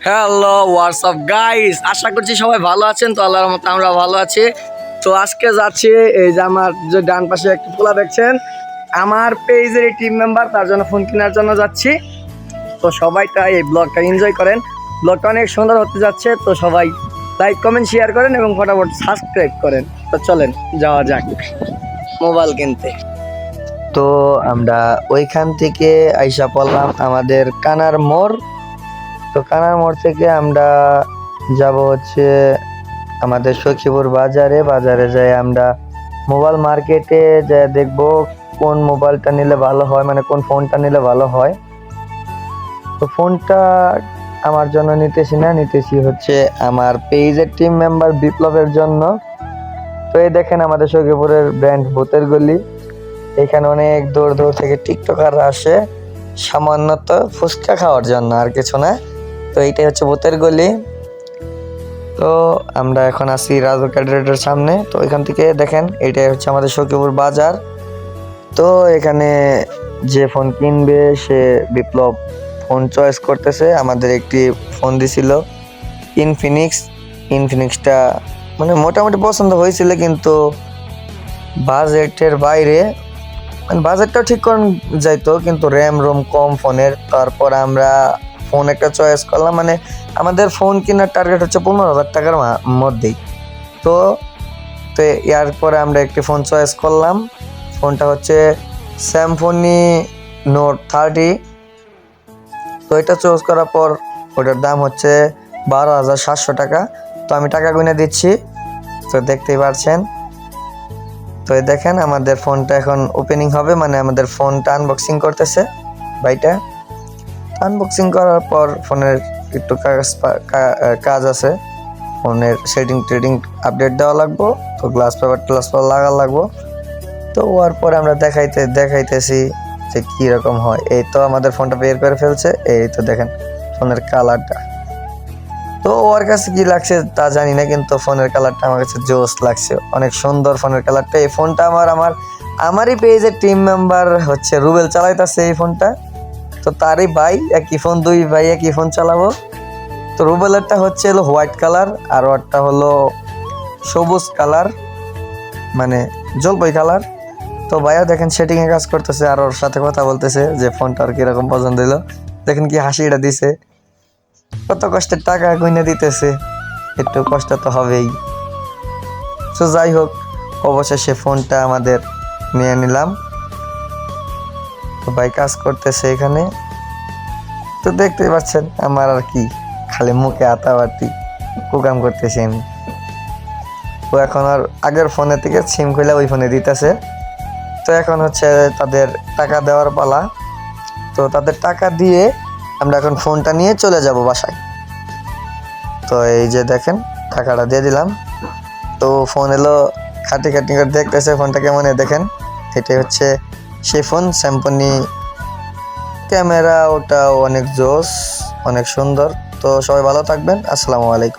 Hello WhatsApp guys, আশা করছি সবাই ভালো আছেন। তো আল্লাহর মতো আমরা ভালো আছি। তো আজকে যাচ্ছি, এই যে আমার যে ডান পাশে একটি পোলা দেখছেন, আমার পেজের এই টিম মেম্বার, তার জন্য ফোন কেনার জন্য যাচ্ছি। তো সবাই তাই এই ব্লগটা এনজয় করেন, ব্লগটা অনেক সুন্দর হতে যাচ্ছে। তো সবাই লাইক কমেন্ট শেয়ার করেন এবং ফটাফট সাবস্ক্রাইব করেন। তো চলেন যাওয়া যাক মোবাইল কিনতে। তো আমরা ওইখান থেকে আইসা পড়লাম আমাদের কানার মোড়। তো কানার মোড় থেকে আমরা যাব হচ্ছে আমাদের সখীপুর বাজারে যাই আমরা মোবাইল মার্কেটে যা দেখবো কোন মোবাইলটা নিলে ভালো হয়, মানে কোন ফোনটা নিলে ভালো হয়। তো ফোনটা আমার জন্য নিতেছি হচ্ছে আমার পেজের টিম মেম্বার বিপ্লবের জন্য। তো এই দেখেন আমাদের সখীপুরের ব্র্যান্ড ভূতের গলি, এখানে অনেক দূর দূর থেকে টিকটকাররা আসে সামান্যত ফুচকা খাওয়ার জন্য, আর কিছু না। তো এইটাই হচ্ছে ভূতের গলি। তো আমরা এখন আছি রাজু ক্যাডারেটের সামনে। তো এখান থেকে দেখেন এইটাই হচ্ছে আমাদের সখীপুর বাজার। তো এখানে যে ফোন কিনবে সে বিপ্লব ফোন চয়েস করতেছে। আমাদের একটি ফোন দিছিল ইনফিনিক্সটা, মানে মোটামুটি পছন্দ হয়েছিল, কিন্তু বাজেটের বাইরে, মানে বাজেটটাও ঠিক করা যাইতো, কিন্তু র্যাম রোম কম ফোনের। তারপর আমরা ফোন একটা চয়েস করলাম, মানে আমাদের ফোন কেনার টার্গেট হচ্ছে 15,000 টাকার মধ্যেই। তো তো এরপরে আমরা একটি ফোন চয়েস করলাম। ফোনটা হচ্ছে স্যামসং নোট 30। তো এটা চয়েস করার পর ওটার দাম হচ্ছে 12,700 টাকা। তো আমি টাকা গুনে দিচ্ছি, তো দেখতেই পাচ্ছেন। তো এই দেখেন আমাদের ফোনটা এখন ওপেনিং হবে, মানে আমাদের ফোনটা আনবক্সিং করতেছে ভাইটা। আনবক্সিং করার পর ফোনের একটু কাজ আছে, ফোনের সেটিং আপডেট দেওয়া লাগবো। তো গ্লাস পেপার লাগা লাগবো। তো ওর পরে আমরা দেখাইতেছি যে কীরকম হয়। এই তো আমাদের ফোনটা বের করে ফেলছে, এই তো দেখেন ফোনের কালারটা। তো ওর কাছে কি লাগছে তা জানি না, কিন্তু ফোনের কালারটা আমার কাছে জোস লাগছে, অনেক সুন্দর ফোনের কালারটা। এই ফোনটা আমারই পেজের টিম মেম্বার হচ্ছে রুবেল চালাইতেছে এই ফোনটা। তো তারই ভাই একই ফোন, দুই ভাই একই ফোন চালাবো। তো রুবেলেরটা হচ্ছে হলো হোয়াইট কালার, আর ওরটা হলো সবুজ কালার, মানে জলপাই কালার। তো ভাইয়া দেখেন সেটিংয়ে কাজ করতেছে, আর ওর সাথে কথা বলতেছে যে ফোনটা আর কিরকম পছন্দ হইলো। দেখেন কি হাসিটা দিছে, কত কষ্টের টাকা গুনে দিতেছে, একটু কষ্ট তো হবেই। তো যাই হোক, অবশেষে ফোনটা আমাদের নিয়ে নিলাম। তো ভাই কাজ করতেছে এখানে। তো দেখতেই পাচ্ছেন আমার আর কি, খালি মুখে আতাবাতি প্রোগ্রাম করতেছি আমি। তো এখন আর আগের ফোনে থেকে সিম খুলে ওই ফোনে দিতেছে। তো এখন হচ্ছে তাদের টাকা দেওয়ার পালা। তো তাদের টাকা দিয়ে আমরা এখন ফোনটা নিয়ে চলে যাব বাসায়। তো এই যে দেখেন টাকাটা দিয়ে দিলাম। তো ফোন এলো, খাটি করে দেখতেছে ফোনটা কেমন। দেখেন এটাই হচ্ছে সেই ফোন, স্যামসং। ক্যামেরা ওটাও অনেক জোস, অনেক সুন্দর। তো সবাই ভালো থাকবেন, আসসালামু আলাইকুম।